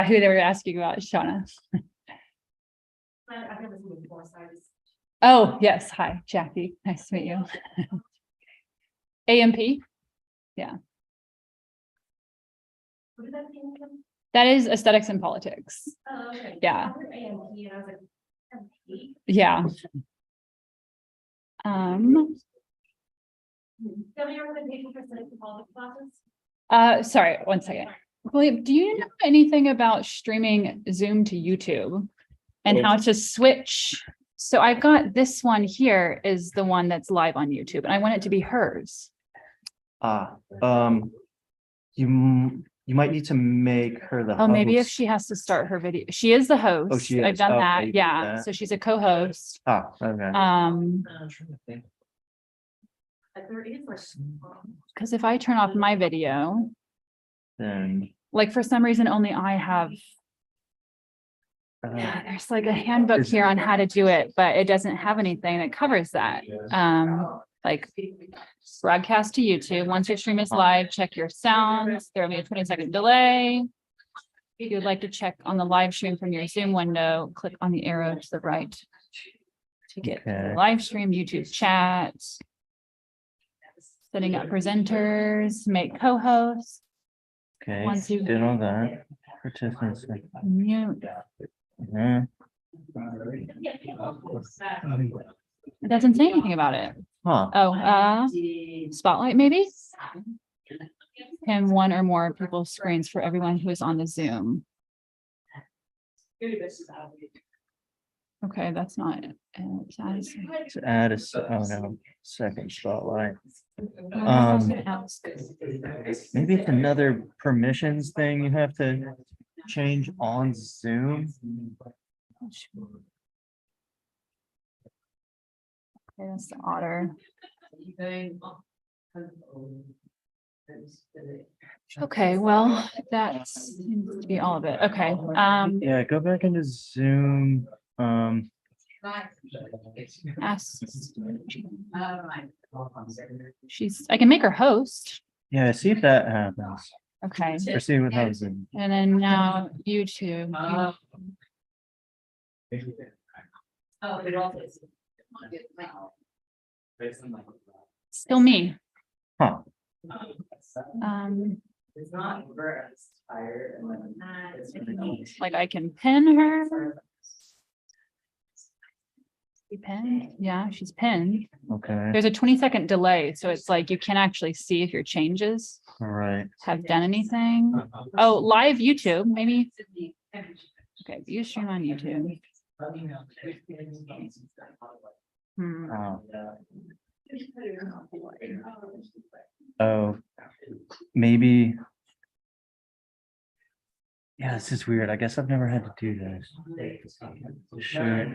who they were asking about, Shauna. I've never seen it before, so I just. Oh, yes. Hi, Jackie. Nice to meet you. AMP. What did that mean? That is aesthetics and politics. Oh, okay. Yeah. I heard AMP and I was like, AMP? Yeah. Do you have any recommendation for aesthetics and politics classes? Sorry, one second. William, do you know anything about streaming Zoom to YouTube and how to switch? So I've got this one here is the one that's live on YouTube, and I want it to be hers. You might need to make her the Oh, maybe if host. she has to start her video. She is the host. Oh, she I've is. done Oh, that. maybe Yeah. that. So she's a co-host. Okay. There is like. Because if I turn off my video, Then like for some reason, only I have, there's like a handbook Is- here on how to do it, but it doesn't have anything that covers that. Like broadcast to YouTube. Once your stream is live, check your sounds. There will be a 20-second delay. If you'd like to check on the live stream from your Zoom window, click on the arrow to the right to get to the Okay. live stream, YouTube chat. Setting up presenters, make co-hosts, okay, Once you- did all that. Participants. mute. Mhm. It doesn't say anything about it. Huh, Oh, spotlight maybe? And one or more people's screens for everyone who is on the Zoom. Okay, that's not it. to add a, second spotlight. Maybe it's another permissions thing you have to change on Zoom. Okay, that's the otter. Okay, well, that seems to be all of it. Okay, Yeah, go back into Zoom. ask. I can make her host. Yeah, see if that happens. Okay, Or see what happens. and then now YouTube. Still me. Huh, It's not tired. Like I can pin her. She pinned? Yeah, she's pinned. okay, There's a 20-second delay, so it's like you can actually see if your changes all right. have done anything. Oh, live YouTube, maybe. Okay, view stream on YouTube. Hmm. Oh, maybe. Yeah, this is weird. I guess I've never had to do this. Sure.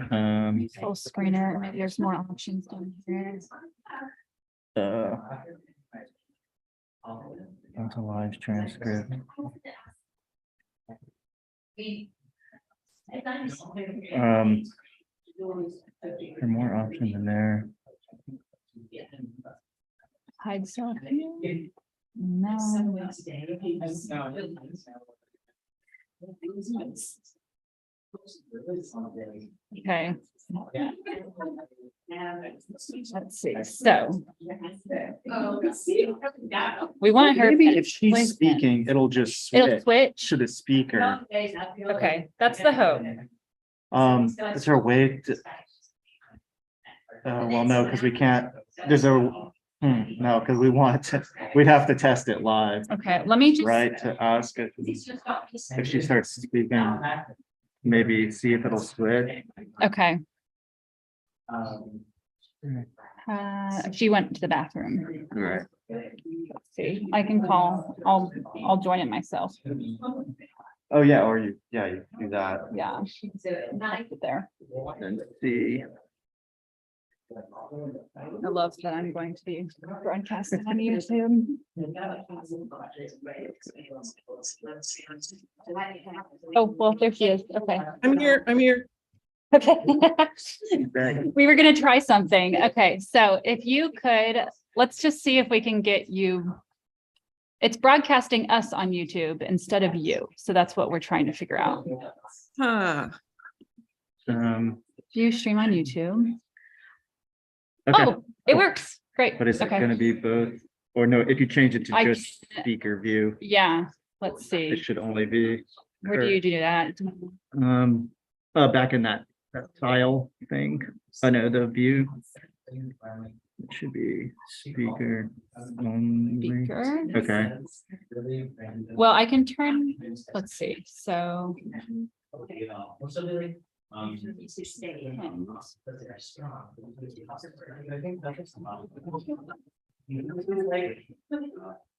Full screener, maybe there's more options down here. That's a live transcript. There are more options in there. Hide selfie. No. Okay. Let's see, so we want her. Maybe if she's placement. speaking, it'll just It'll switch switch. to the speaker. Okay, that's the hope. Is there a way to? Well, no, because we can't, there's a, no, because we want to, we'd have to test it live, Okay, let me just. right? To ask if she starts speaking, maybe see if it'll switch. Okay, she went to the bathroom. Right. Let's see, I can call, I'll join it myself. Oh, yeah, or you can do that. Yeah. There. And see. I love that I'm going to be broadcasting on YouTube. Oh, well, there she is. Okay. I'm here. Okay. We were gonna try something. Okay, so if you could, let's just see if we can get you It's broadcasting us on YouTube instead of you. So that's what we're trying to figure out. Huh. Do you stream on YouTube? Okay, Oh, it works. Great. but is it Okay. gonna be both? Or no, if you change it to I just can't- speaker view, Yeah, let's it see. should only be. Where do you do that? Back in that tile thing. I know the view. It should be speaker only. Speaker? Okay, Well, I can turn, let's see, so.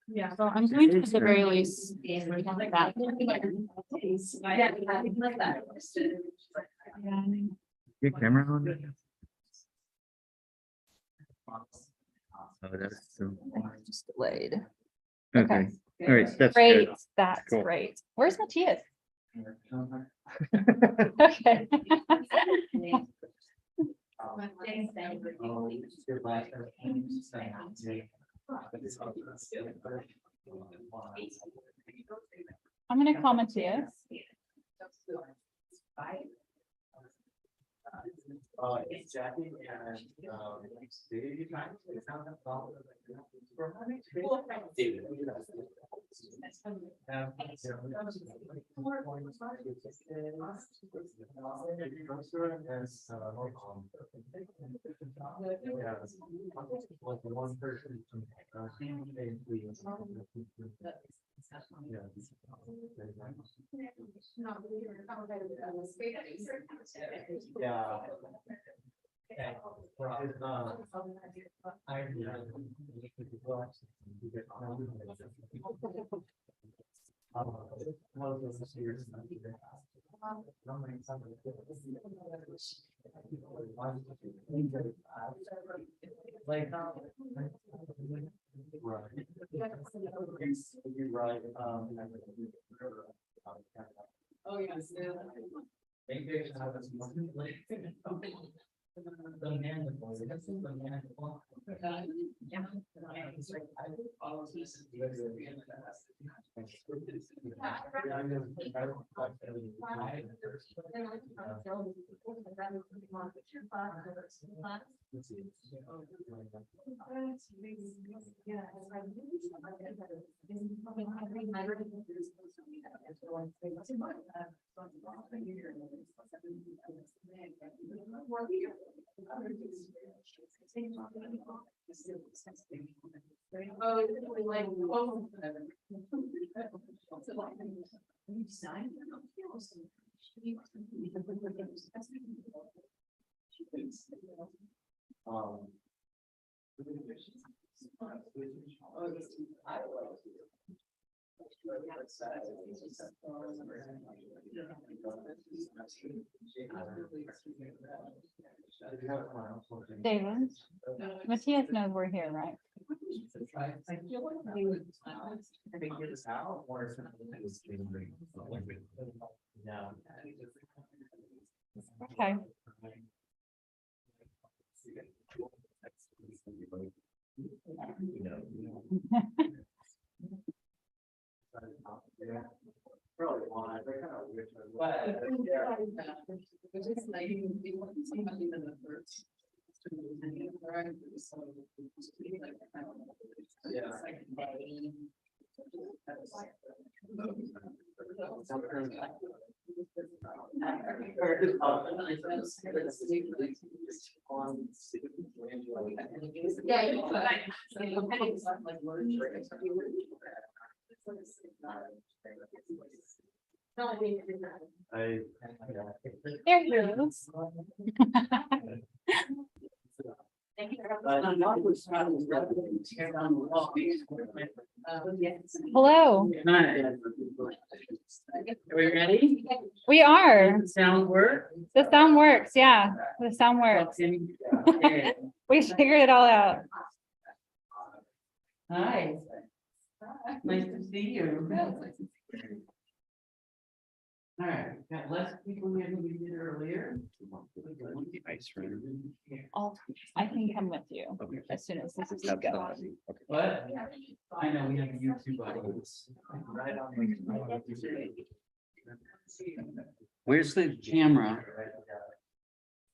Yeah, so I'm going to at the very least. That. your camera on? Oh, that's so, Just delayed. okay, all right, that's Great, good. that's Cool. great. Where's Matthias? Okay. I'm gonna call Matthias. Yeah. Right. Oh, yes. David, Matthias knows we're here, right? Okay. There he is. Hello, Are we ready? we are. Sound work? The sound works, yeah, the sound works. Okay. We figured it all out. Hi. Nice to see you. All right, got less people here than we did earlier. I can come with you as soon as this is go. What? I know, we have a YouTube audience. Where's the camera?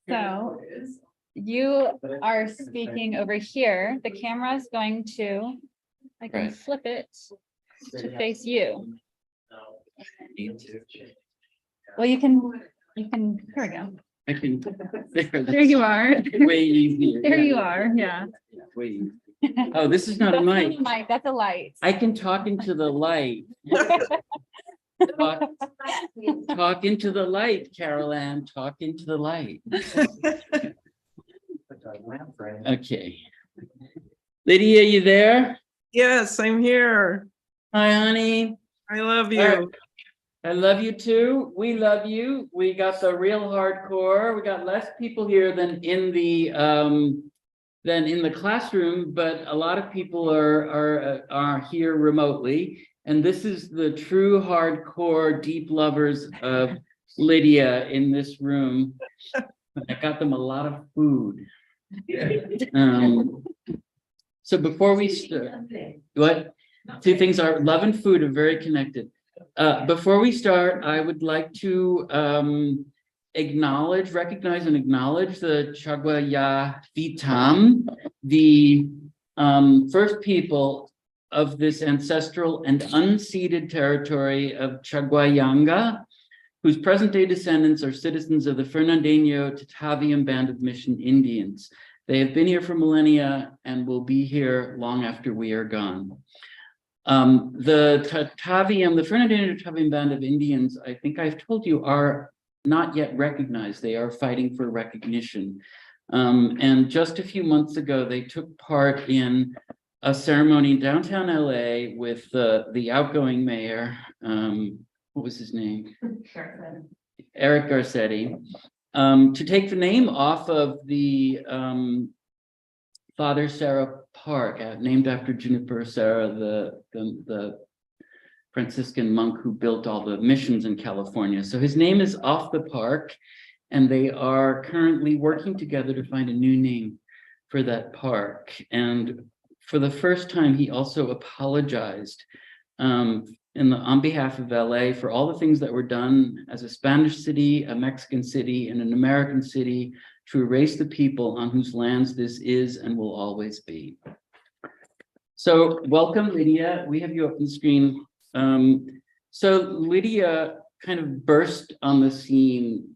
So you are speaking over here. The camera is going to, I can Right. flip it to face you. Well, you can, here we go. I can. There you are. Way easier. There yeah. you are, yeah. Way easier. Oh, this is not a That's mic. not a That's a light. I can talk into the light. Talk into the light, Carol Ann, talk into the light. Okay. Lydia, you there? Yes, I'm here. Hi, honey. I love All right. you. I love you too. We love you. We got the real hardcore. We got less people here than in the classroom, but a lot of people are here remotely. And this is the true hardcore deep lovers of Lydia in this room. I got them a lot of food. So before we start, what? Two things are love and food are very connected. Before we start, I would like to recognize and acknowledge the Yuknavitch, the first people of this ancestral and unceded territory of Chagwayanga, whose present-day descendants are citizens of the Fernandino Tataviam Band of Mission Indians. They have been here for millennia and will be here long after we are gone. The Fernandino Tataviam Band of Indians, I think I've told you, are not yet recognized. They are fighting for recognition. And just a few months ago, they took part in a ceremony in downtown LA with the outgoing mayor, what was his name? Eric Garcetti, to take the name off of the Father Sarah Park, named after Juniper Serra, the Franciscan monk who built all the missions in California. So his name is off the park, and they are currently working together to find a new name for that park. And for the first time, he also apologized on behalf of LA for all the things that were done as a Spanish city, a Mexican city, and an American city to erase the people on whose lands this is and will always be. So welcome, Lydia. We have you up on the screen. So Lydia kind of burst on the scene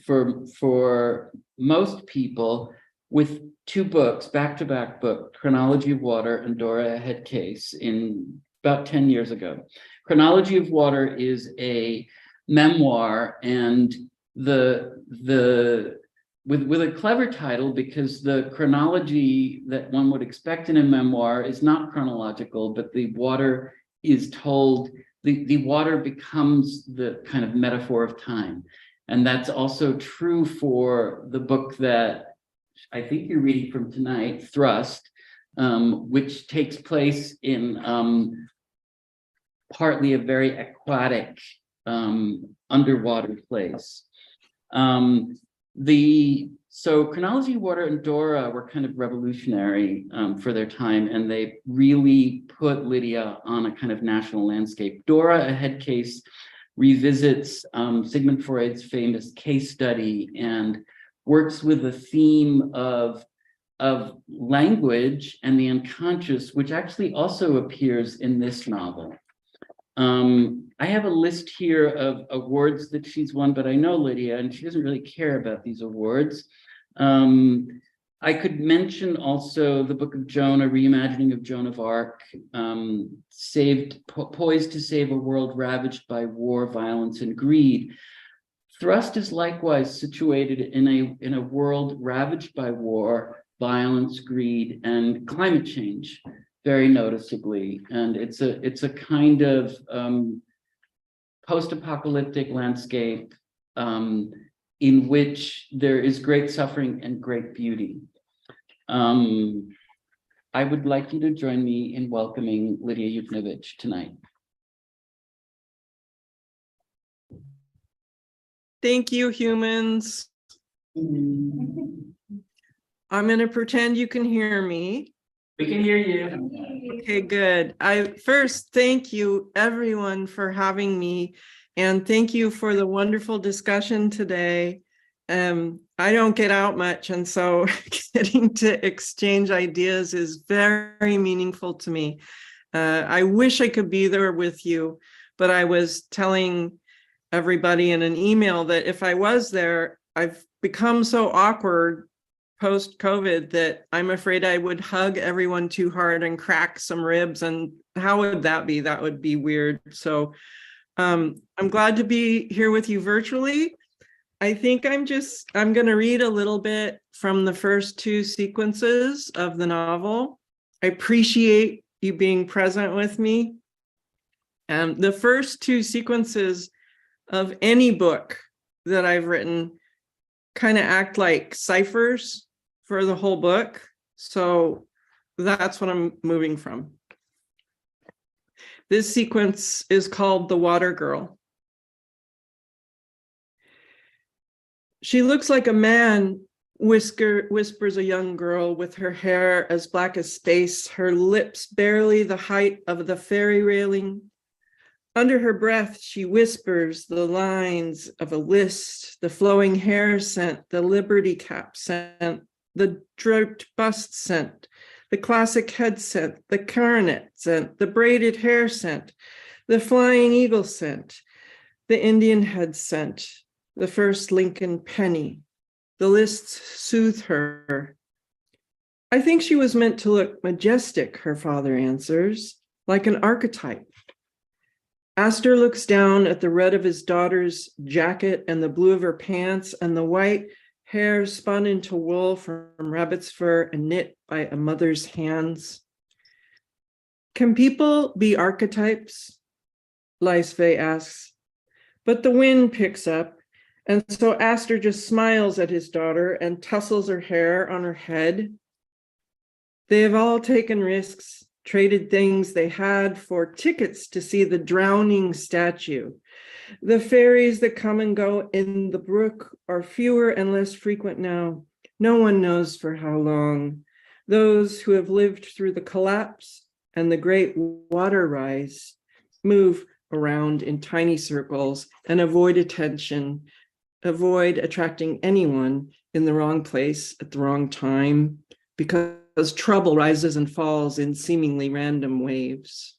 for most people with two books, back-to-back book, Chronology of Water and Dora, a Head Case, in about 10 years ago. Chronology of Water is a memoir, and with a clever title, because the chronology that one would expect in a memoir is not chronological, but the water is told, the water becomes the kind of metaphor of time. And that's also true for the book that I think you're reading from tonight, Thrust, which takes place in partly a very aquatic underwater place. So Chronology, Water, and Dora were kind of revolutionary for their time, and they really put Lydia on a kind of national landscape. Dora, a Head Case, revisits Sigmund Freud's famous case study and works with the theme of language and the unconscious, which actually also appears in this novel. I have a list here of awards that she's won, but I know Lydia, and she doesn't really care about these awards. I could mention also the Book of Joan, a reimagining of Joan of Arc, poised to save a world ravaged by war, violence, and greed. Thrust is likewise situated in a world ravaged by war, violence, greed, and climate change, very noticeably. And it's a kind of post-apocalyptic landscape in which there is great suffering and great beauty. I would like you to join me in welcoming Lidia Yuknavitch tonight. Thank you, humans. I'm going to pretend you can hear me. We can hear you. Okay, good. I first thank you everyone for having me, and thank you for the wonderful discussion today. I don't get out much, and so getting to exchange ideas is very meaningful to me. I wish I could be there with you, but I was telling everybody in an email that if I was there, I've become so awkward post-COVID that I'm afraid I would hug everyone too hard and crack some ribs. And how would that be? That would be weird. So I'm glad to be here with you virtually. I think I'm going to read a little bit from the first two sequences of the novel. I appreciate you being present with me. The first two sequences of any book that I've written kind of act like ciphers for the whole book. So that's what I'm moving from. This sequence is called The Water Girl. She looks like a man, whispers a young girl with her hair as black as space, her lips barely the height of the ferry railing. Under her breath, she whispers the lines of a list, the flowing hair scent, the Liberty Cap scent, the draped bust scent, the classic head scent, the coronet scent, the braided hair scent, the flying eagle scent, the Indian head scent, the first Lincoln penny. The lists soothe her. I think she was meant to look majestic, her father answers, like an archetype. Astor looks down at the red of his daughter's jacket and the blue of her pants and the white hair spun into wool from rabbit's fur and knit by a mother's hands. Can people be archetypes? Leisve asks. But the wind picks up, and so Astor just smiles at his daughter and tussles her hair on her head. They have all taken risks, traded things they had for tickets to see the drowning statue. The ferries that come and go in the brook are fewer and less frequent now. No one knows for how long. Those who have lived through the collapse and the great water rise move around in tiny circles and avoid attention, avoid attracting anyone in the wrong place at the wrong time, because trouble rises and falls in seemingly random waves.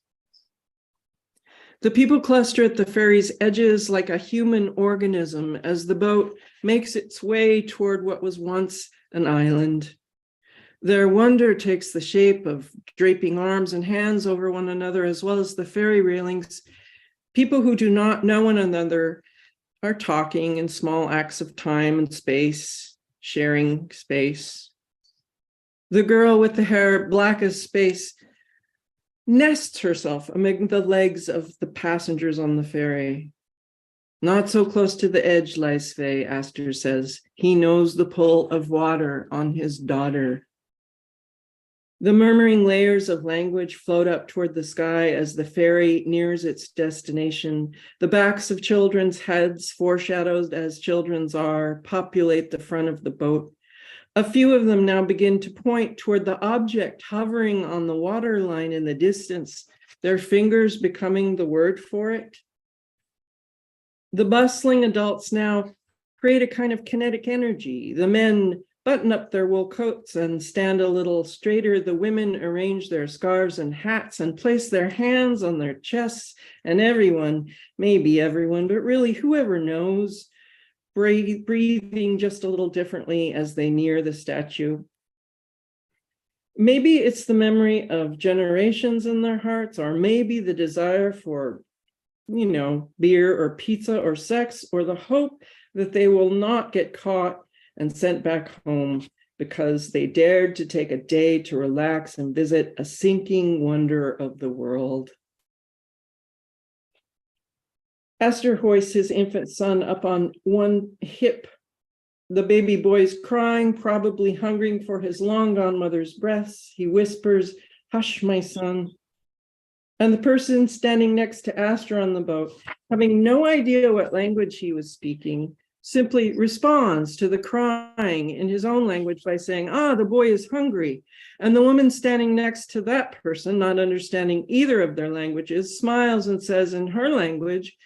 The people cluster at the ferry's edges like a human organism as the boat makes its way toward what was once an island. Their wonder takes the shape of draping arms and hands over one another, as well as the ferry railings. People who do not know one another are talking in small acts of time and space, sharing space. The girl with the hair black as space nests herself among the legs of the passengers on the ferry. Not so close to the edge, Leisve, Astor says. He knows the pull of water on his daughter. The murmuring layers of language float up toward the sky as the ferry nears its destination. The backs of children's heads, foreshadowed as children's are, populate the front of the boat. A few of them now begin to point toward the object hovering on the waterline in the distance, their fingers becoming the word for it. The bustling adults now create a kind of kinetic energy. The men button up their wool coats and stand a little straighter. The women arrange their scarves and hats and place their hands on their chests, and everyone, maybe everyone, but really whoever knows, breathing just a little differently as they near the statue. Maybe it's the memory of generations in their hearts, or maybe the desire for, beer or pizza or sex, or the hope that they will not get caught and sent back home because they dared to take a day to relax and visit a sinking wonder of the world. Astor hoists his infant son up on one hip. The baby boy's crying, probably hungering for his long-gone mother's breaths. He whispers, "Hush, my son." And the person standing next to Astor on the boat, having no idea what language he was speaking, simply responds to the crying in his own language by saying, "Ah, the boy is hungry." And the woman standing next to that person, not understanding either of their languages, smiles and says in her language,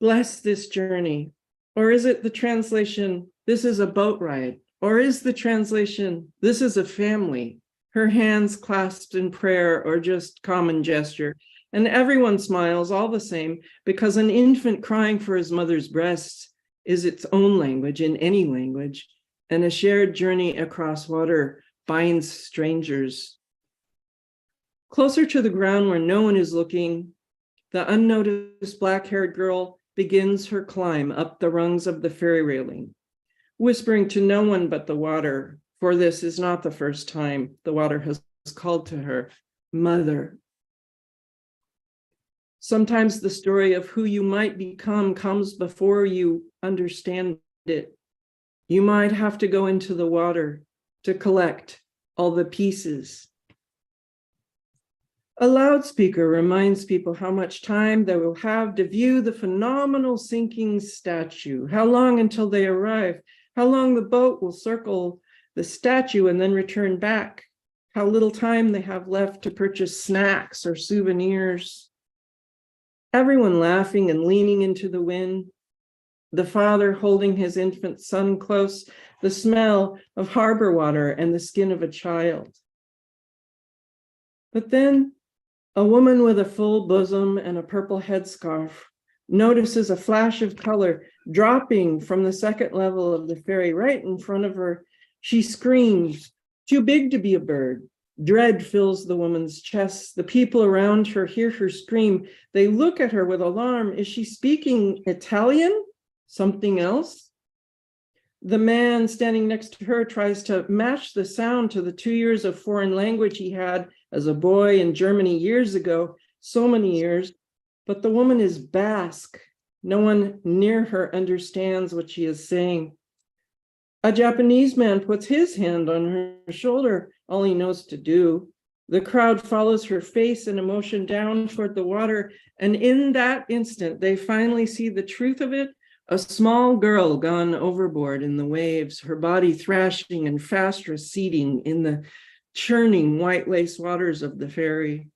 "Bless this journey." Or is it the translation, "This is a boat ride"? Or is the translation, "This is a family"? Her hands clasped in prayer or just common gesture. And everyone smiles all the same, because an infant crying for his mother's breast is its own language in any language, and a shared journey across water binds strangers. Closer to the ground where no one is looking, the unnoticed black-haired girl begins her climb up the rungs of the ferry railing, whispering to no one but the water, for this is not the first time the water has called to her, "Mother." Sometimes the story of who you might become comes before you understand it. You might have to go into the water to collect all the pieces. A loudspeaker reminds people how much time they will have to view the phenomenal sinking statue, how long until they arrive, how long the boat will circle the statue and then return back, how little time they have left to purchase snacks or souvenirs. Everyone laughing and leaning into the wind, the father holding his infant son close, the smell of harbor water and the skin of a child. But then a woman with a full bosom and a purple headscarf notices a flash of color dropping from the second level of the ferry right in front of her. She screams, too big to be a bird. Dread fills the woman's chest. The people around her hear her scream. They look at her with alarm. Is she speaking Italian? Something else? The man standing next to her tries to match the sound to the 2 years of foreign language he had as a boy in Germany years ago, so many years, but the woman is Basque. No one near her understands what she is saying. A Japanese man puts his hand on her shoulder, all he knows to do. The crowd follows her face and emotion down toward the water, and in that instant, they finally see the truth of it. A small girl gone overboard in the waves, her body thrashing and fast receding in the churning white lace waters of the ferry.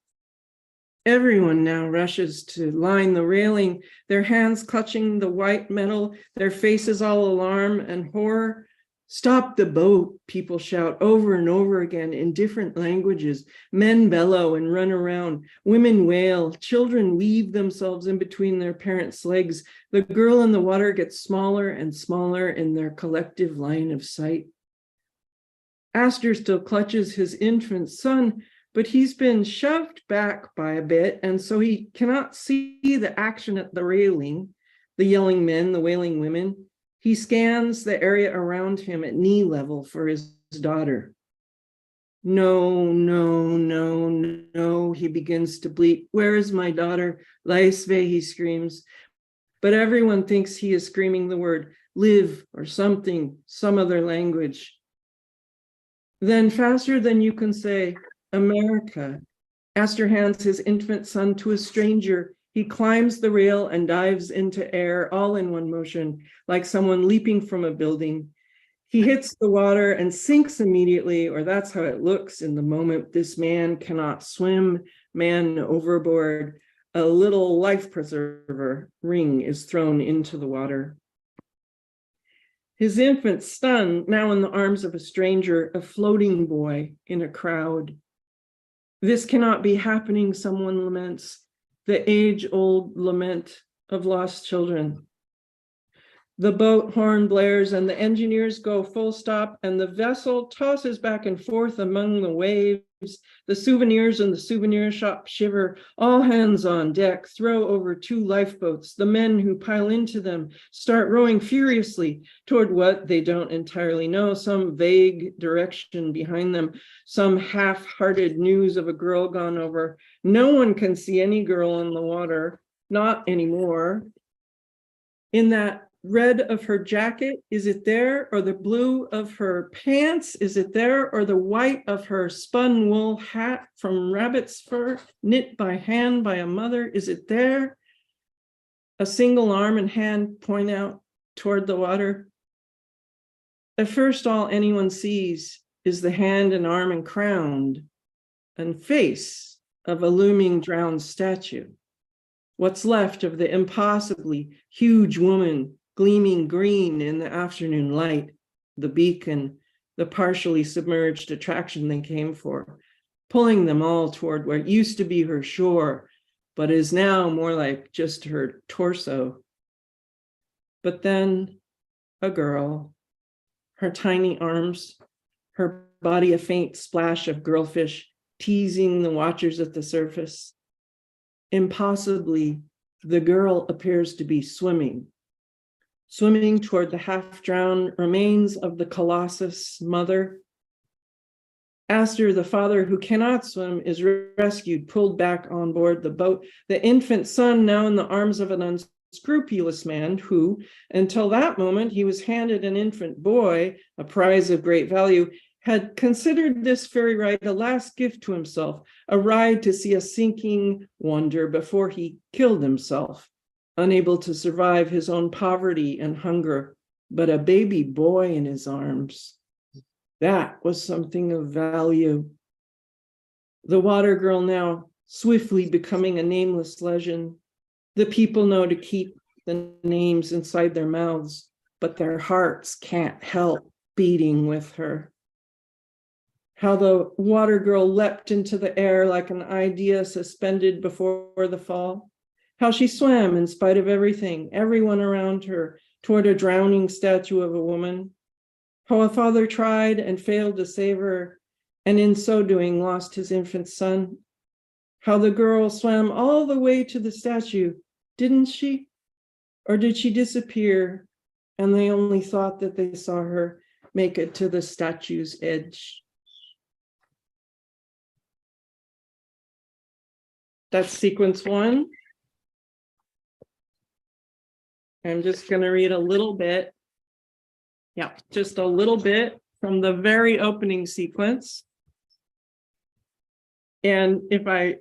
Everyone now rushes to line the railing, their hands clutching the white metal, their faces all alarm and horror. "Stop the boat," people shout over and over again in different languages. Men bellow and run around. Women wail. Children weave themselves in between their parents' legs. The girl in the water gets smaller and smaller in their collective line of sight. Astor still clutches his infant son, but he's been shoved back by a bit, and so he cannot see the action at the railing, the yelling men, the wailing women. He scans the area around him at knee level for his daughter. "No, no, no, no," he begins to bleat. "Where is my daughter? Laisve," he screams. But everyone thinks he is screaming the word live or something, some other language. Then faster than you can say, "America." Astor hands his infant son to a stranger. He climbs the rail and dives into air, all in one motion, like someone leaping from a building. He hits the water and sinks immediately, or that's how it looks in the moment. This man cannot swim, man overboard. A little life preserver ring is thrown into the water. His infant son, now in the arms of a stranger, a floating boy in a crowd. This cannot be happening, someone laments. The age-old lament of lost children. The boat horn blares and the engineers go full stop and the vessel tosses back and forth among the waves. The souvenirs in the souvenir shop shiver. All hands on deck throw over 2 lifeboats. The men who pile into them start rowing furiously toward what they don't entirely know, some vague direction behind them, some half-hearted news of a girl gone over. No one can see any girl in the water, not anymore. In that red of her jacket, is it there? Or the blue of her pants, is it there? Or the white of her spun wool hat from rabbit's fur, knit by hand by a mother, is it there? A single arm and hand point out, toward the water. At first, all anyone sees is the hand and arm and crowned and face of a looming drowned statue. What's left of the impossibly huge woman gleaming green in the afternoon light, the beacon, the partially submerged attraction they came for, pulling them all toward what used to be her shore, but is now more like just her torso. But then a girl, her tiny arms, her body a faint splash of girlfish, teasing the watchers at the surface. Impossibly, the girl appears to be swimming toward the half-drowned remains of the Colossus mother. Aster, the father who cannot swim, is rescued, pulled back on board the boat. The infant son, now in the arms of an unscrupulous man who, until that moment, he was handed an infant boy, a prize of great value, had considered this fairy ride a last gift to himself, a ride to see a sinking wonder before he killed himself, unable to survive his own poverty and hunger, but a baby boy in his arms. That was something of value. The water girl now swiftly becoming a nameless legend. The people know to keep the names inside their mouths, but their hearts can't help beating with her. How the water girl leapt into the air like an idea suspended before the fall. How she swam in spite of everything, everyone around her, toward a drowning statue of a woman. How a father tried and failed to save her, and in so doing lost his infant son. How the girl swam all the way to the statue, didn't she? Or did she disappear, and they only thought that they saw her make it to the statue's edge? That's sequence one. I'm just going to read a little bit. Yeah, just a little bit from the very opening sequence. And if I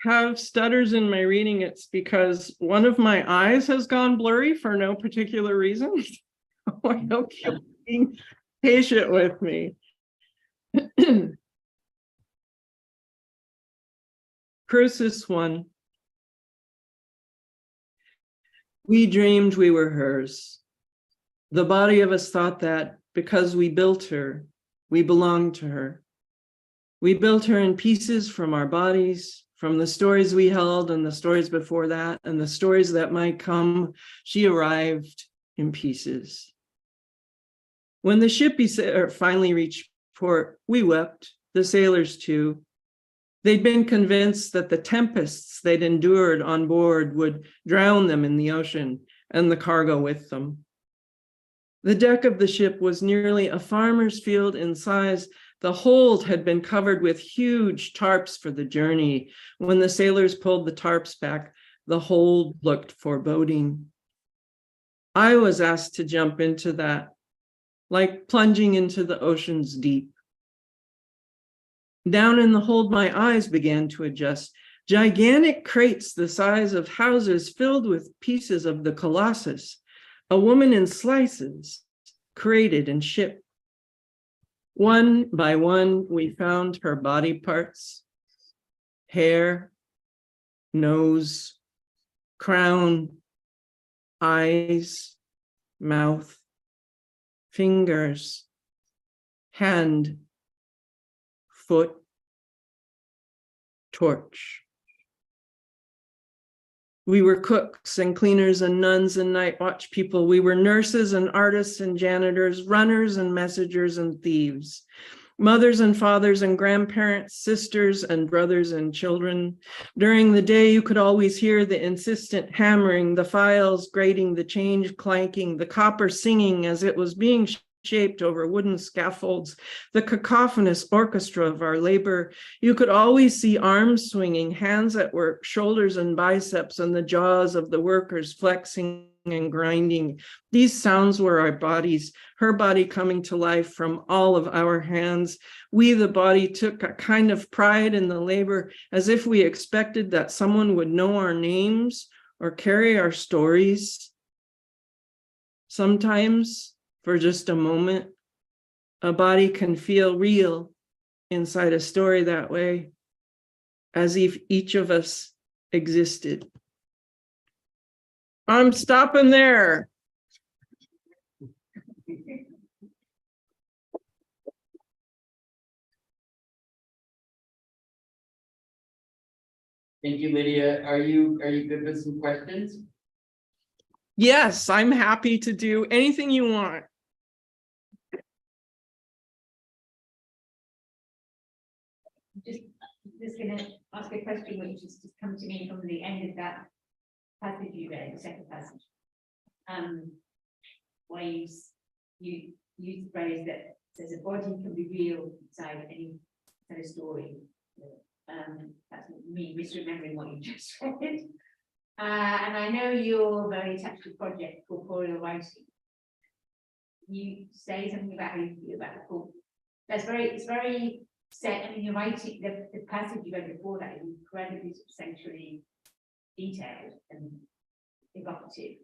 have stutters in my reading, it's because one of my eyes has gone blurry for no particular reason. I hope you're being patient with me. Crucis 1. We dreamed we were hers. The body of us thought that because we built her, we belonged to her. We built her in pieces from our bodies, from the stories we held and the stories before that, and the stories that might come. She arrived in pieces. When the ship finally reached port, we wept, the sailors too. They'd been convinced that the tempests they'd endured on board would drown them in the ocean and the cargo with them. The deck of the ship was nearly a farmer's field in size. The hold had been covered with huge tarps for the journey. When the sailors pulled the tarps back, the hold looked foreboding. I was asked to jump into that, like plunging into the ocean's deep. Down in the hold, my eyes began to adjust. Gigantic crates the size of houses filled with pieces of the Colossus, a woman in slices, created and shipped. One by one, we found her body parts: hair, nose, crown, eyes, mouth, fingers, hand, foot, torch. We were cooks and cleaners and nuns and night watch people. We were nurses and artists and janitors, runners and messengers and thieves, mothers and fathers and grandparents, sisters and brothers and children. During the day, you could always hear the insistent hammering, the files grating, the change clanking, the copper singing as it was being shaped over wooden scaffolds, the cacophonous orchestra of our labor. You could always see arms swinging, hands at work, shoulders and biceps, and the jaws of the workers flexing and grinding. These sounds were our bodies, her body coming to life from all of our hands. We, the body, took a kind of pride in the labor, as if we expected that someone would know our names or carry our stories. Sometimes, for just a moment, a body can feel real inside a story that way, as if each of us existed. I'm stopping there. Thank you, Lydia. Are you good with some questions? Yes, I'm happy to do anything you want. Just gonna ask a question which has just come to me from the end of that passage you read, the second passage. Where you use the phrase that says a body can be real inside any kind of story. That's me misremembering what you just read. And I know you're very attached to the project corporeal writing. You say something about how you feel about the book. It's very set. I mean, you're writing the passage you read before that is incredibly sexually detailed and evocative.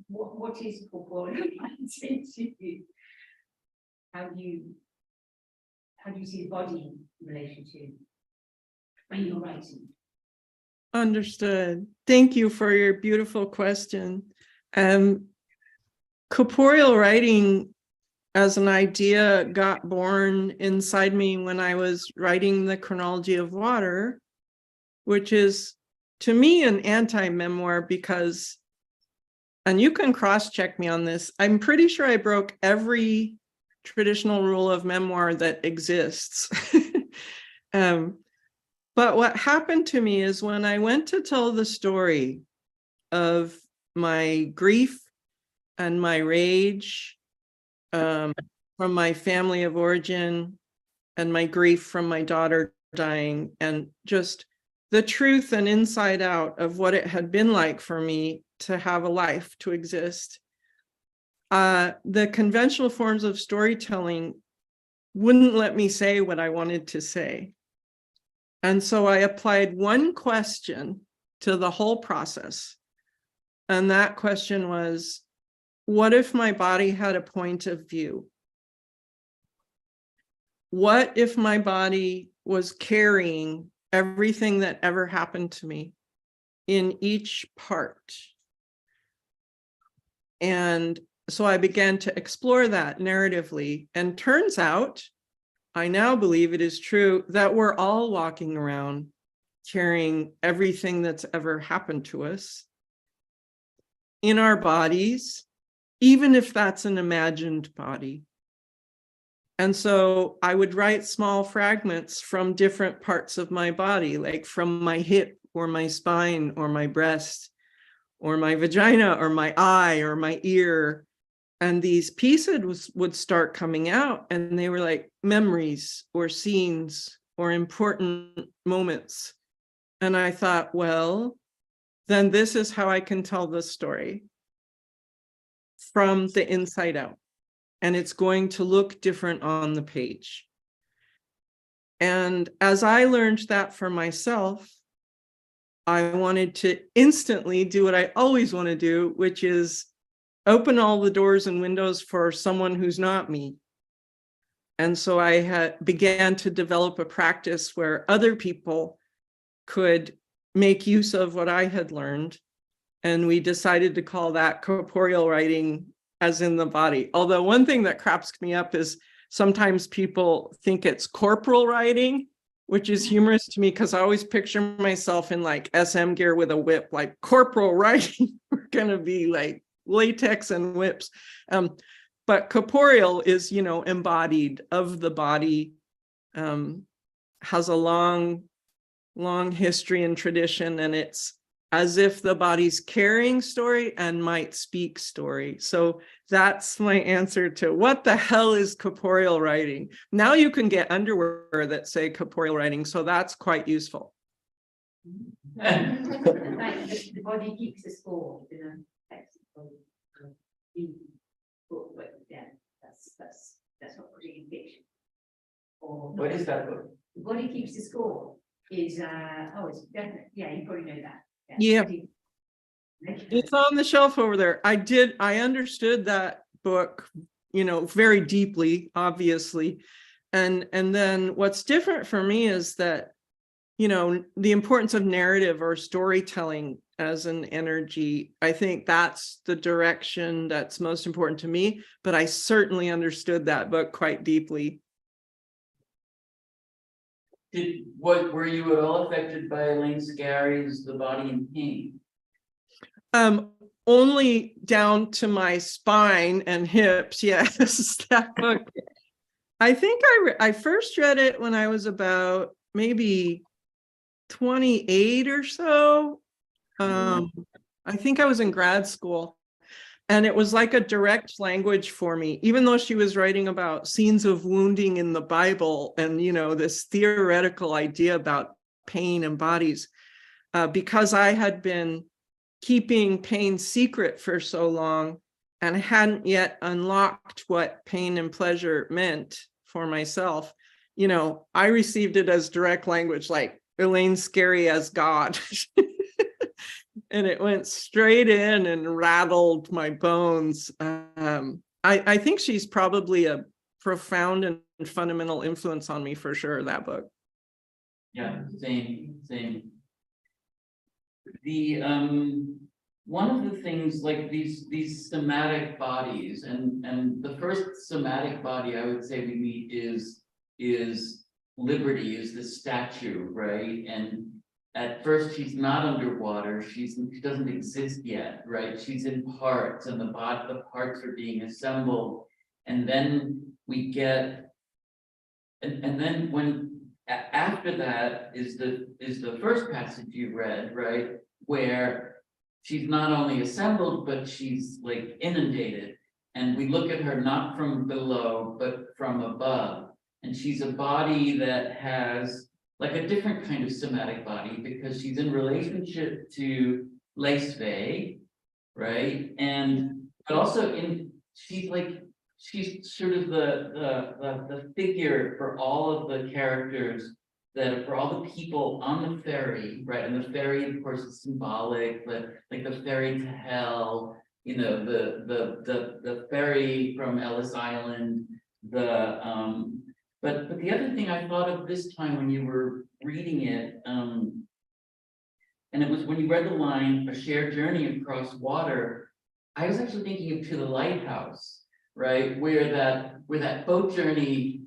What is corporeal writing to you? How do you see the body in relation to when you're writing? Understood. Thank you for your beautiful question. Corporeal writing as an idea got born inside me when I was writing The Chronology of Water, which is to me an anti-memoir because, and you can cross-check me on this, I'm pretty sure I broke every traditional rule of memoir that exists. But what happened to me is when I went to tell the story of my grief and my rage from my family of origin and my grief from my daughter dying and just the truth and inside out of what it had been like for me to have a life, to exist. The conventional forms of storytelling wouldn't let me say what I wanted to say. And so I applied one question to the whole process. And that question was, what if my body had a point of view? What if my body was carrying everything that ever happened to me in each part? And so I began to explore that narratively, and turns out, I now believe it is true that we're all walking around carrying everything that's ever happened to us in our bodies, even if that's an imagined body. And so I would write small fragments from different parts of my body, like from my hip or my spine or my breast or my vagina or my eye or my ear. And these pieces would start coming out, and they were like memories or scenes or important moments. And I thought, well, then this is how I can tell the story from the inside out. And it's going to look different on the page. And as I learned that for myself, I wanted to instantly do what I always want to do, which is open all the doors and windows for someone who's not me. And so I began to develop a practice where other people could make use of what I had learned. And we decided to call that corporeal writing, as in the body. Although one thing that cracks me up is sometimes people think it's corporal writing, which is humorous to me because I always picture myself in like SM gear with a whip, like corporal writing. We're gonna be like latex and whips. But corporeal is, embodied, of the body, has a long history and tradition, and it's as if the body's carrying story and might speak story. So that's my answer to what the hell is corporeal writing. Now you can get underwear that say corporeal writing, so that's quite useful. Like the body keeps the score in a text. But yeah, that's not putting in fiction. Or What is that book? The Body Keeps the Score is it's definitely, yeah, you probably know that. Yeah. I It's on the shelf over there. I understood that book, very deeply, obviously. And then what's different for me is that, the importance of narrative or storytelling as an energy. I think that's the direction that's most important to me, but I certainly understood that book quite deeply. Were you at all affected by Elaine Scarry's The Body in Pain? Only down to my spine and hips. Yes, that book. I think I first read it when I was about maybe 28 or so. I think I was in grad school, and it was like a direct language for me, even though she was writing about scenes of wounding in the Bible and, this theoretical idea about pain and bodies, because I had been keeping pain secret for so long and hadn't yet unlocked what pain and pleasure meant for myself. I received it as direct language, like Elaine Scarry as God. And it went straight in and rattled my bones. I think she's probably a profound and fundamental influence on me for sure, that book. Yeah, same. The one of the things, like these somatic bodies, and the first somatic body I would say we meet is Liberty, is the statue, right? And at first she's not underwater, she doesn't exist yet, right? She's in parts, and the parts are being assembled, and then we get, and then after that is the first passage you read, right? Where she's not only assembled, but she's like inundated, and we look at her not from below, but from above, and she's a body that has like a different kind of somatic body, because she's in relationship to Leisve, right? And but also she's sort of the figure for all of the characters, for all the people on the ferry, right? And the ferry, of course, is symbolic, but like the ferry to hell, the ferry from Ellis Island, but the other thing I thought of this time when you were reading it, and it was when you read the line, a shared journey across water, I was actually thinking of To the Lighthouse, right? Where that boat journey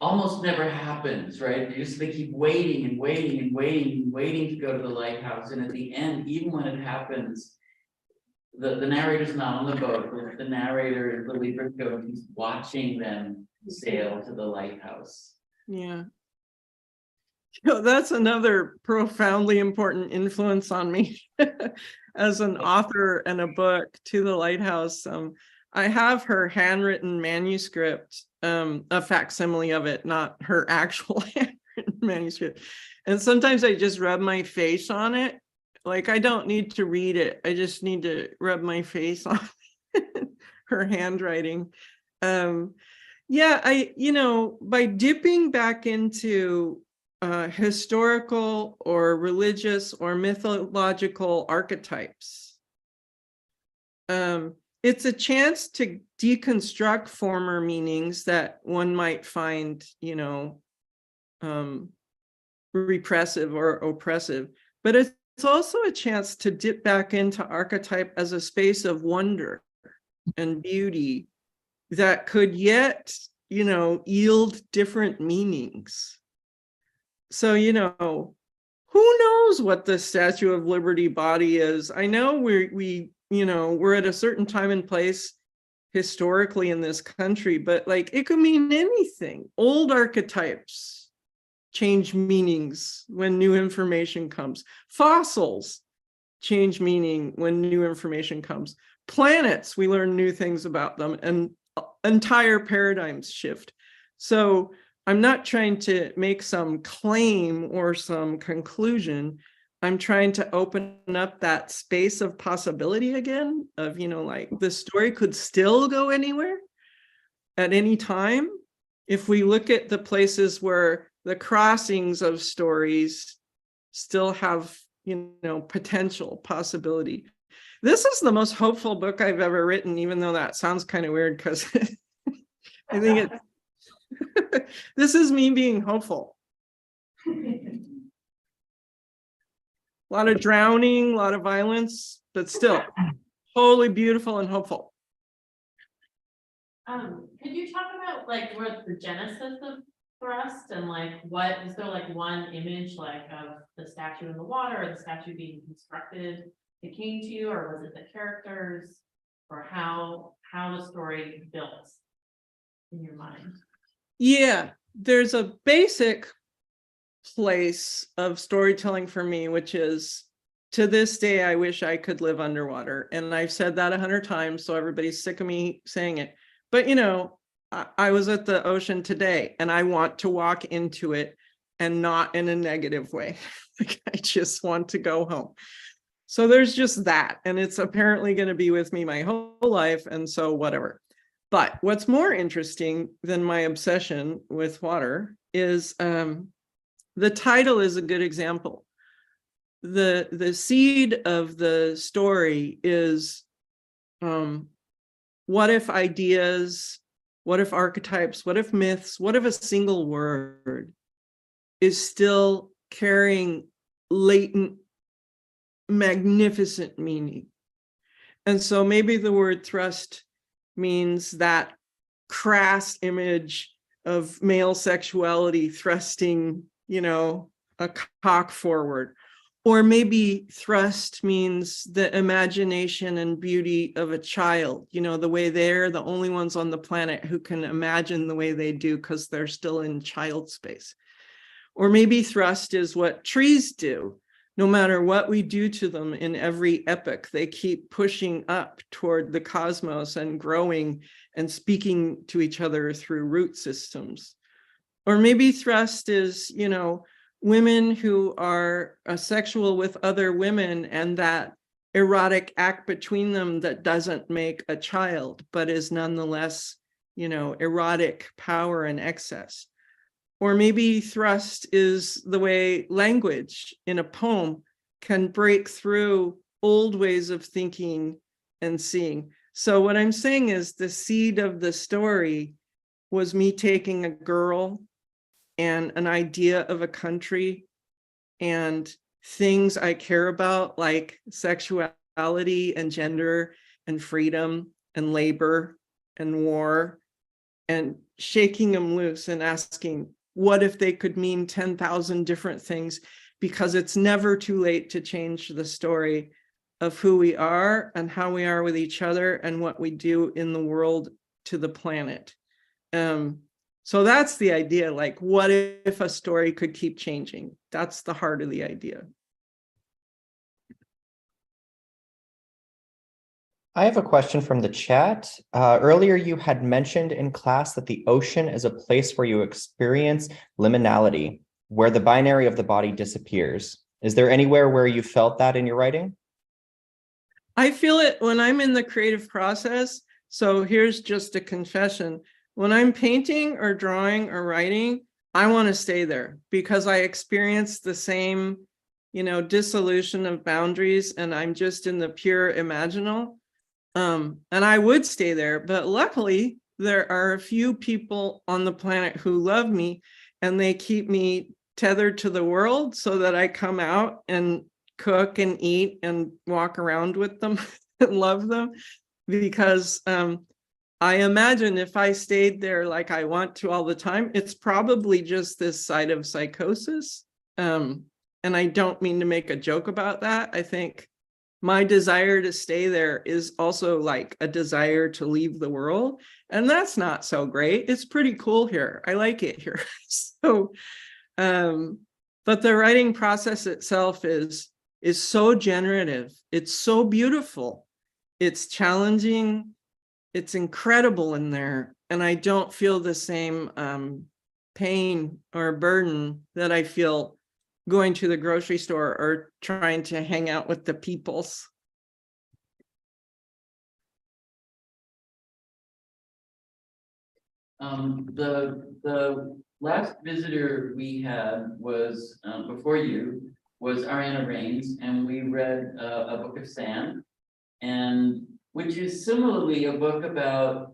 almost never happens, right? They keep waiting and waiting and waiting and waiting to go to the lighthouse. And at the end, even when it happens, the narrator's not on the boat. The narrator is Lily Briscoe, and he's watching them sail to the lighthouse. Yeah. That's another profoundly important influence on me as an author and a book, To the Lighthouse. I have her handwritten manuscript, a facsimile of it, not her actual handwritten manuscript. And sometimes I just rub my face on it. Like, I don't need to read it. I just need to rub my face on her handwriting. Yeah, by dipping back into historical or religious or mythological archetypes, it's a chance to deconstruct former meanings that one might find, repressive or oppressive, but it's also a chance to dip back into archetype as a space of wonder and beauty that could yet, yield different meanings. So, who knows what the Statue of Liberty body is? I know we're at a certain time and place historically in this country, but like, it could mean anything. Old archetypes change meanings when new information comes. Fossils change meaning when new information comes. Planets, we learn new things about them, and entire paradigms shift. So I'm not trying to make some claim or some conclusion. I'm trying to open up that space of possibility again, of, like, the story could still go anywhere at any time. If we look at the places where the crossings of stories still have, potential possibility. This is the most hopeful book I've ever written, even though that sounds kind of weird because I think this is me being hopeful. A lot of drowning, a lot of violence, but still totally beautiful and hopeful. Could you talk about like where the genesis of thrust and like what is there like one image like of the statue in the water or the statue being constructed that came to you, or was it the characters, or how the story built in your mind? Yeah, there's a basic place of storytelling for me, which is, to this day, I wish I could live underwater. And I've said that 100 times, so everybody's sick of me saying it. But, you know, I was at the ocean today and I want to walk into it, and not in a negative way. Like, I just want to go home. So there's just that. And it's apparently going to be with me my whole life. And so whatever. But what's more interesting than my obsession with water is the title is a good example. The seed of the story is what if ideas, what if archetypes, what if myths, what if a single word is still carrying latent, magnificent meaning. And so maybe the word thrust means that crass image of male sexuality thrusting, you know, a cock forward. Or maybe thrust means the imagination and beauty of a child, you know, the way they're the only ones on the planet who can imagine the way they do because they're still in child space. Or maybe thrust is what trees do. No matter what we do to them in every epoch, they keep pushing up toward the cosmos and growing and speaking to each other through root systems. Or maybe thrust is, you know, women who are sexual with other women and that erotic act between them that doesn't make a child, but is nonetheless, you know, erotic power and excess. Or maybe thrust is the way language in a poem can break through old ways of thinking and seeing. So what I'm saying is the seed of the story was me taking a girl and an idea of a country and things I care about, like sexuality and gender and freedom and labor and war, and shaking them loose and asking, what if they could mean 10,000 different things? Because it's never too late to change the story of who we are and how we are with each other and what we do in the world to the planet. So that's the idea, like, what if a story could keep changing? That's the heart of the idea. I have a question from the chat. Earlier, you had mentioned in class that the ocean is a place where you experience liminality, where the binary of the body disappears. Is there anywhere where you felt that in your writing? I feel it when I'm in the creative process. So here's just a confession. When I'm painting or drawing or writing, I want to stay there because I experience the same, you know, dissolution of boundaries, and I'm just in the pure imaginal. And I would stay there, but luckily there are a few people on the planet who love me, and they keep me tethered to the world so that I come out and cook and eat and walk around with them and love them. Because I imagine if I stayed there like I want to all the time, it's probably just this side of psychosis. And I don't mean to make a joke about that. I think my desire to stay there is also like a desire to leave the world. And that's not so great. It's pretty cool here. I like it here. So, but the writing process itself is so generative. It's so beautiful. It's challenging. It's incredible in there. And I don't feel the same pain or burden that I feel going to the grocery store or trying to hang out with the peoples. The last visitor we had was before you was Ariana Rains, and we read a book of sand. and which is similarly a book about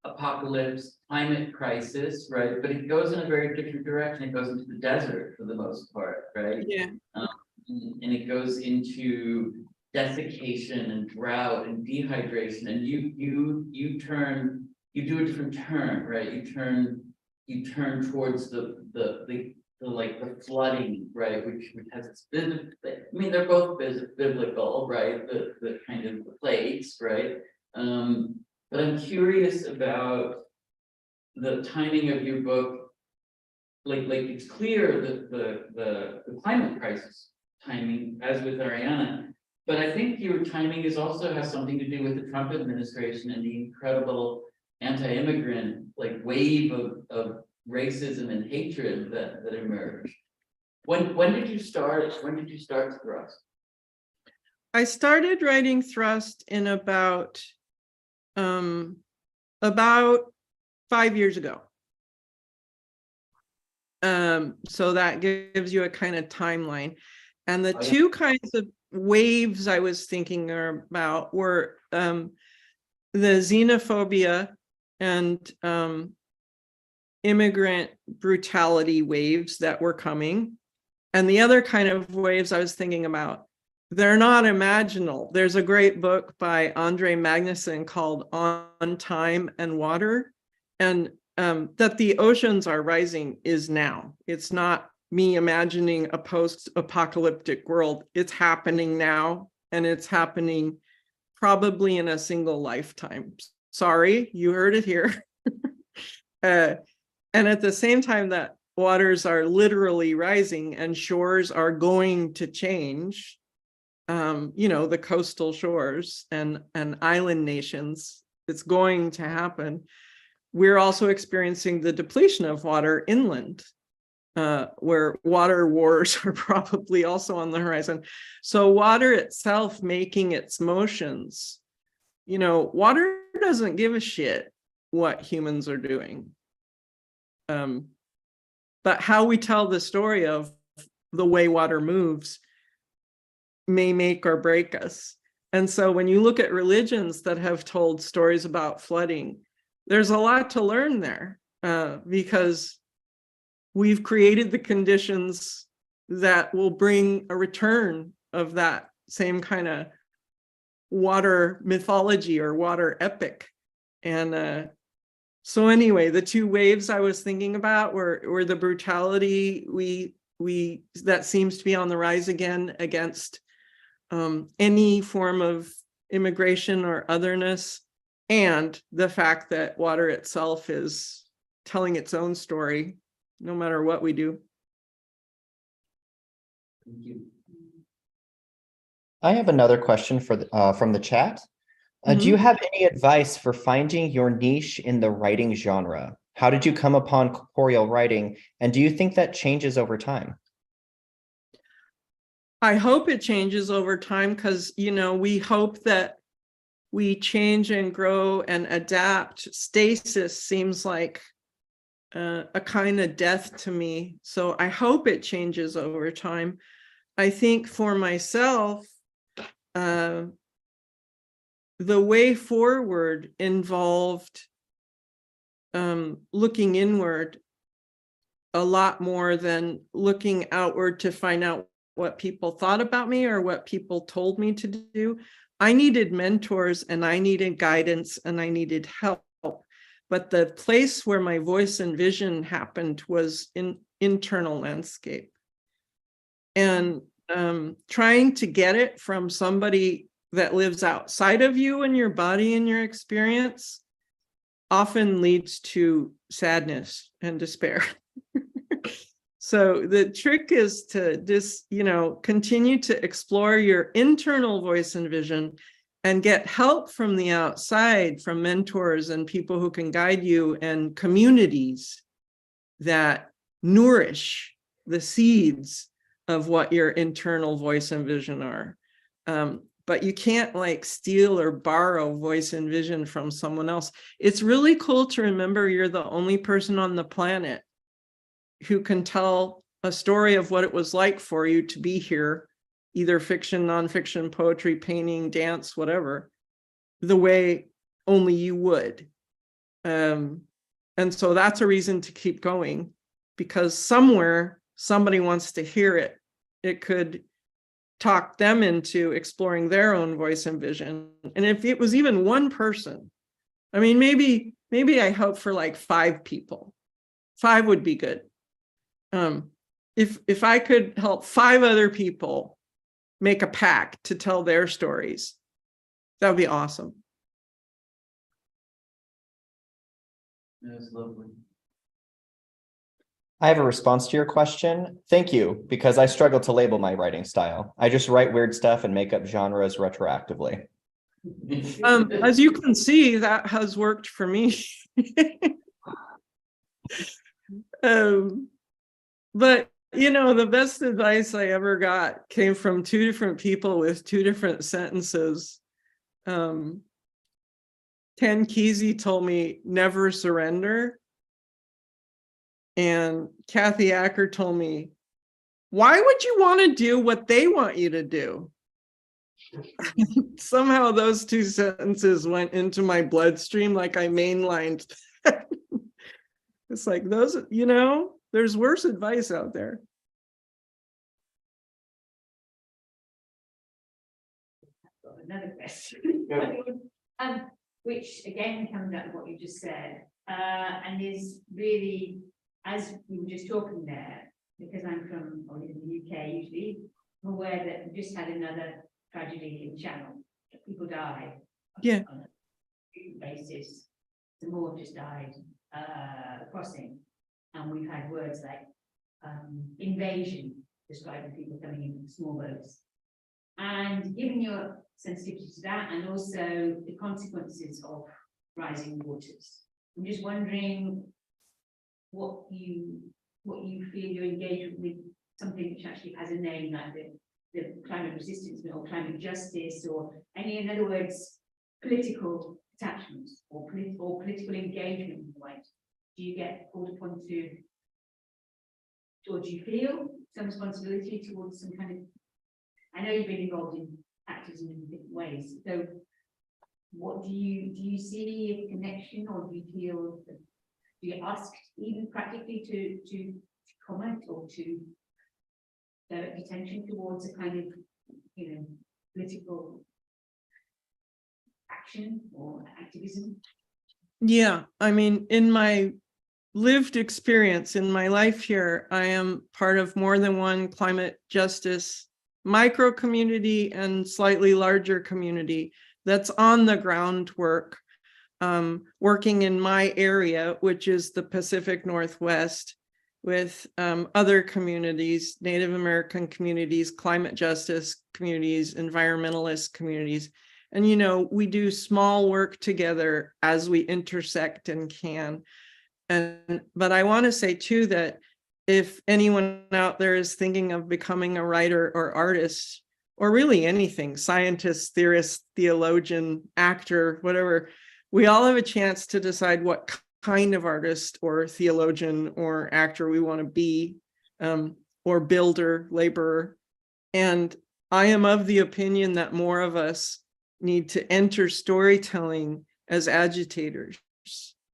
apocalypse, climate crisis, right? But it goes in a very different direction. It goes into the desert for the most part, right? Yeah. And it goes into desiccation and drought and dehydration, and you do a different turn, right? You turn towards the like the flooding, right? Which has its I mean, they're both biblical, right? The kind of plagues, right? But I'm curious about the timing of your book. Like it's clear that the climate crisis timing, as with Ariana, but I think your timing is also has something to do with the Trump administration and the incredible anti-immigrant like wave of racism and hatred that emerged. When did you start? When did you start Thrust? I started writing Thrust in about 5 years ago. So that gives you a kind of timeline. And the two kinds of waves I was thinking about were the xenophobia and immigrant brutality waves that were coming. And the other kind of waves I was thinking about, they're not imaginal. There's a great book by Andre Magnuson called On Time and Water, and that the oceans are rising is now. It's not me imagining a post-apocalyptic world. It's happening now, and it's happening probably in a single lifetime. Sorry, you heard it here. And at the same time that waters are literally rising and shores are going to change, the coastal shores and island nations, it's going to happen. We're also experiencing the depletion of water inland, where water wars are probably also on the horizon. So water itself making its motions, water doesn't give a shit what humans are doing. But how we tell the story of the way water moves may make or break us. And so when you look at religions that have told stories about flooding, there's a lot to learn there, because we've created the conditions that will bring a return of that same kind of water mythology or water epic. And so anyway, the two waves I was thinking about were the brutality that seems to be on the rise again against any form of immigration or otherness, and the fact that water itself is telling its own story, no matter what we do. Thank you. I have another question from the chat. Do you have any advice for finding your niche in the writing genre? How did you come upon corporeal writing, and do you think that changes over time? I hope it changes over time, because, we hope that we change and grow and adapt. Stasis seems like a kind of death to me. So I hope it changes over time. I think for myself, the way forward involved looking inward a lot more than looking outward to find out what people thought about me or what people told me to do. I needed mentors and I needed guidance and I needed help. But the place where my voice and vision happened was in internal landscape. And trying to get it from somebody that lives outside of you and your body and your experience often leads to sadness and despair. So the trick is to just, continue to explore your internal voice and vision and get help from the outside, from mentors and people who can guide you, and communities that nourish the seeds of what your internal voice and vision are. But you can't steal or borrow voice and vision from someone else. It's really cool to remember you're the only person on the planet who can tell a story of what it was like for you to be here either fiction, nonfiction, poetry, painting, dance, whatever, the way only you would. And so that's a reason to keep going, because somewhere somebody wants to hear it. It could talk them into exploring their own voice and vision. And if it was even one person, I mean, maybe I hope for like 5 people. 5 would be good. If I could help 5 other people make a pact to tell their stories, that would be awesome. That's lovely. I have a response to your question. Thank you, because I struggle to label my writing style. I just write weird stuff and make up genres retroactively. As you can see, that has worked for me. But you know, the best advice I ever got came from 2 different people with 2 different sentences. Ken Kesey told me never surrender. And Kathy Acker told me, why would you want to do what they want you to do? Somehow those 2 sentences went into my bloodstream, like I mainlined. It's like those, you know, there's worse advice out there. Another question. Which again comes out of what you just said, and is really, as we were just talking there, because I'm from, or live in the UK usually, I'm aware that we just had another tragedy in Channel. People died. Yeah. On a frequent basis. The more have just died crossing, and we've had words like invasion describing people coming in with small boats. And given your sensitivity to that, and also the consequences of rising waters, I'm just wondering what you feel your engagement with something which actually has a name, like the climate resistance or climate justice, or any, in other words, political attachment or political engagement, right? Do you get called upon to, or do you feel some responsibility towards some kind of, I know you've been involved in activism in different ways, so what do you see a connection, or do you feel, do you ask even practically to comment or to direct attention towards a kind of, you know, political action or activism? Yeah, I mean, in my lived experience in my life here, I am part of more than one climate justice micro community and slightly larger community that's on the ground work, working in my area, which is the Pacific Northwest, with other communities, Native American communities, climate justice communities, environmentalist communities. And, you know, we do small work together as we intersect and can. But I want to say too, that if anyone out there is thinking of becoming a writer or artist, or really anything, scientist, theorist, theologian, actor, whatever, we all have a chance to decide what kind of artist or theologian or actor we want to be, or builder, laborer. And I am of the opinion that more of us need to enter storytelling as agitators,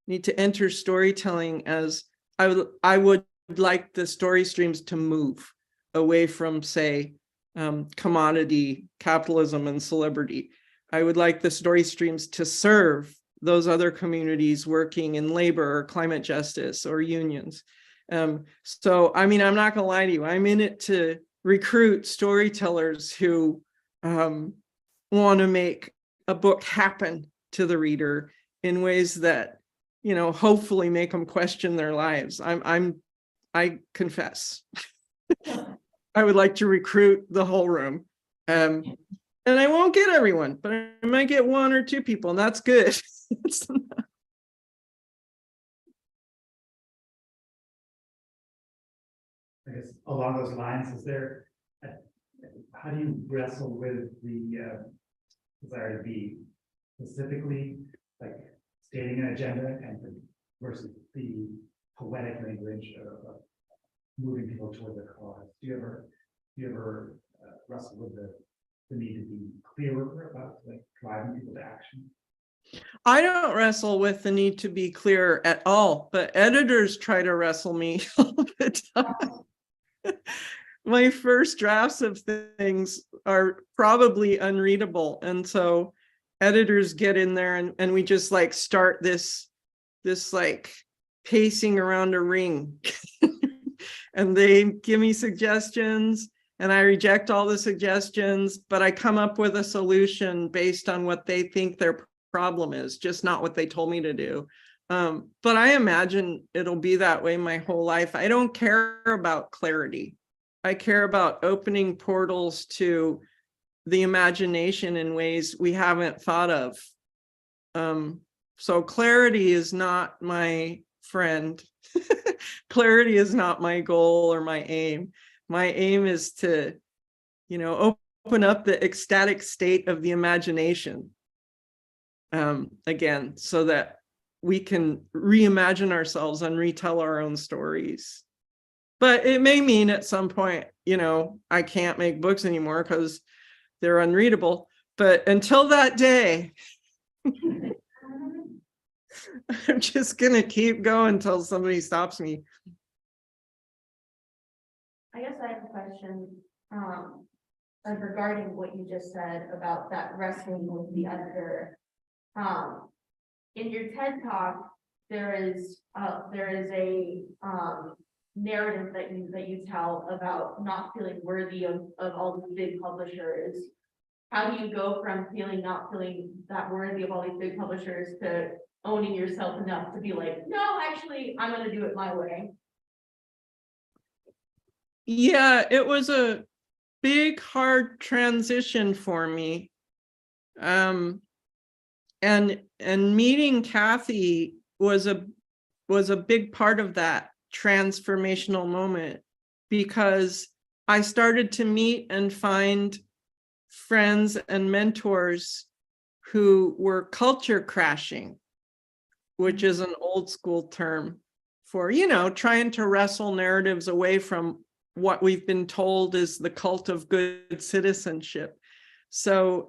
need to enter storytelling as, I would like the story streams to move away from, say, commodity capitalism and celebrity. I would like the story streams to serve those other communities working in labor or climate justice or unions. So, I mean, I'm not gonna lie to you, I'm in it to recruit storytellers who want to make a book happen to the reader in ways that, you know, hopefully make them question their lives. I confess, I would like to recruit the whole room. And I won't get everyone, but I might get 1 or 2 people, and that's good. I guess along those lines, is there, how do you wrestle with the desire to be specifically like stating an agenda and versus the poetic language of moving people toward the cause? Do you ever wrestle with the need to be clearer about like driving people to action? I don't wrestle with the need to be clear at all, but editors try to wrestle me all the time. My first drafts of things are probably unreadable. And so editors get in there and we just like start this like pacing around a ring. And they give me suggestions and I reject all the suggestions, but I come up with a solution based on what they think their problem is, just not what they told me to do. But I imagine it'll be that way my whole life. I don't care about clarity. I care about opening portals to the imagination in ways we haven't thought of. So clarity is not my friend. Clarity is not my goal or my aim. My aim is to, open up the ecstatic state of the imagination. Again, so that we can reimagine ourselves and retell our own stories. But it may mean at some point, I can't make books anymore because they're unreadable. But until that day, I'm just going to keep going until somebody stops me. I guess I have a question regarding what you just said about that wrestling with the editor. In your TED talk, there is a narrative that you tell about not feeling worthy of all these big publishers. How do you go from not feeling that worthy of all these big publishers to owning yourself enough to be like, no, actually, I'm going to do it my way? Yeah, it was a big, hard transition for me. And meeting Kathy was a big part of that transformational moment, because I started to meet and find friends and mentors who were culture crashing, which is an old school term for, trying to wrestle narratives away from what we've been told is the cult of good citizenship. So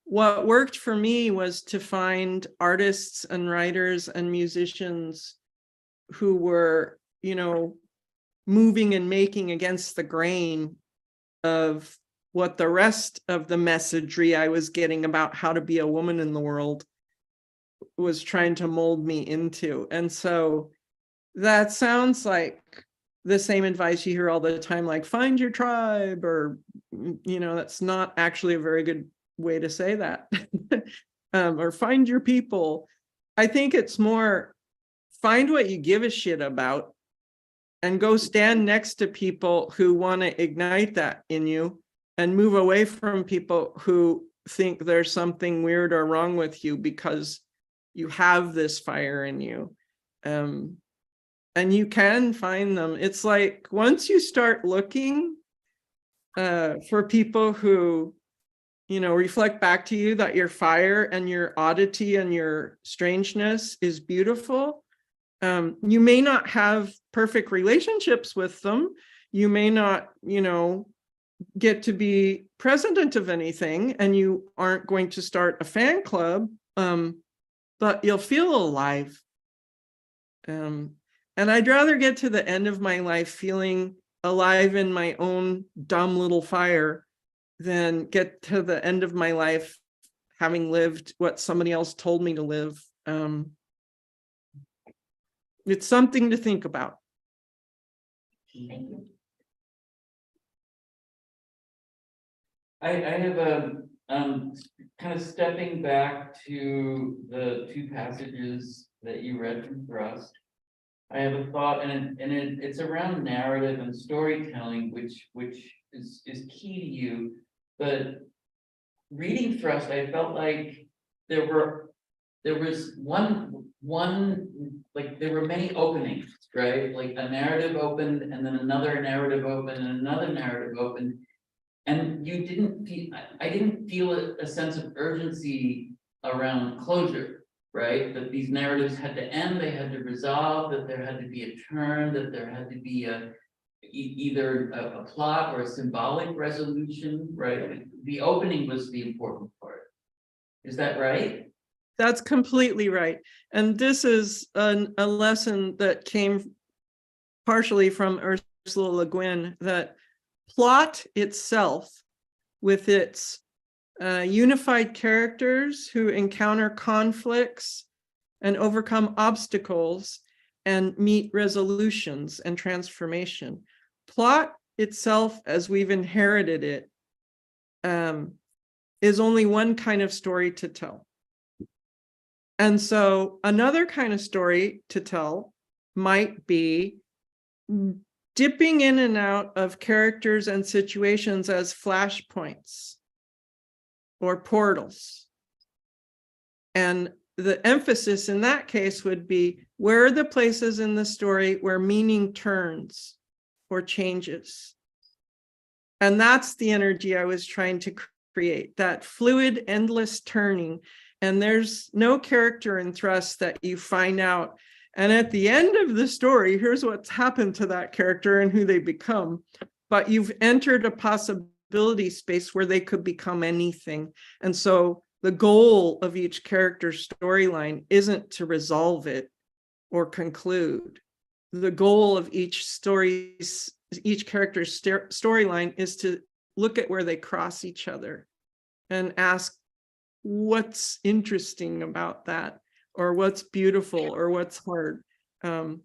what worked for me was to find artists and writers and musicians who were, moving and making against the grain of what the rest of the messagery I was getting about how to be a woman in the world was trying to mold me into. And so that sounds like the same advice you hear all the time, like find your tribe, or, that's not actually a very good way to say that. Or find your people. I think it's more find what you give a shit about and go stand next to people who want to ignite that in you, and move away from people who think there's something weird or wrong with you because you have this fire in you. And you can find them. It's like once you start looking for people who, reflect back to you that your fire and your oddity and your strangeness is beautiful. You may not have perfect relationships with them. You may not, get to be president of anything, and you aren't going to start a fan club, but you'll feel alive. And I'd rather get to the end of my life feeling alive in my own dumb little fire than get to the end of my life having lived what somebody else told me to live. It's something to think about. Thank you. I have a kind of stepping back to the two passages that you read from Thrust. I have a thought, and it's around narrative and storytelling, which is key to you. But reading Thrust, I felt like there were many openings, right? Like a narrative opened, and then another narrative opened, and another narrative opened. And I didn't feel a sense of urgency around closure, right? That these narratives had to end, they had to resolve, that there had to be a turn, that there had to be either a plot or a symbolic resolution, right? The opening was the important part. Is that right? That's completely right. And this is a lesson that came partially from Ursula Le Guin, that plot itself, with its unified characters who encounter conflicts and overcome obstacles and meet resolutions and transformation. Plot itself, as we've inherited it, is only one kind of story to tell. And so another kind of story to tell might be dipping in and out of characters and situations as flashpoints or portals. And the emphasis in that case would be, where are the places in the story where meaning turns or changes? And that's the energy I was trying to create, that fluid, endless turning. And there's no character in thrust that you find out. And at the end of the story, here's what's happened to that character and who they become. But you've entered a possibility space where they could become anything. And so the goal of each character's storyline isn't to resolve it or conclude. The goal of each character's storyline is to look at where they cross each other and ask, what's interesting about that, or what's beautiful, or what's hard.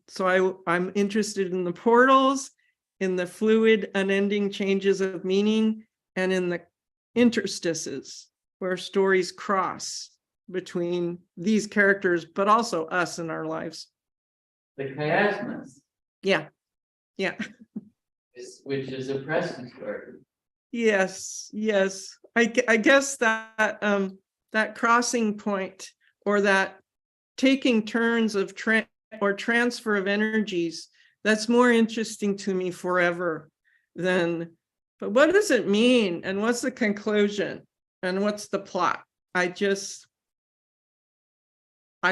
So I'm interested in the portals, in the fluid, unending changes of meaning, and in the interstices where stories cross between these characters, but also us in our lives. The chiasmus, Yeah. which is a Preston story. Yes. I guess that that crossing point, or that taking turns of transfer of energies, that's more interesting to me forever than, but what does it mean? And what's the conclusion? And what's the plot? I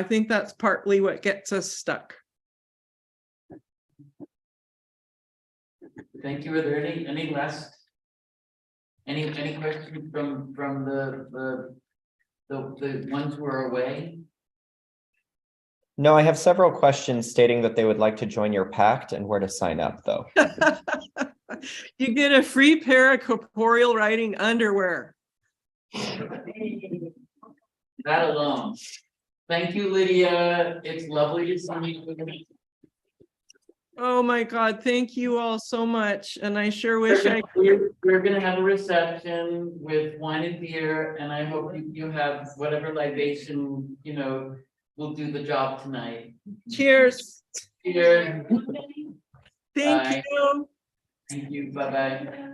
think that's partly what gets us stuck. Thank you. Are there any last, any questions from the ones who are away? No, I have several questions stating that they would like to join your pact and where to sign up, though. You get a free pair of corporeal writing underwear. That alone. Thank you, Lydia. It's lovely to see you. Oh my God, thank you all so much. And I sure wish We're gonna have a reception with wine and beer, and I hope you have whatever libation, will do the job tonight. Cheers. Cheers. Thank Bye. you. Thank you. Bye-bye.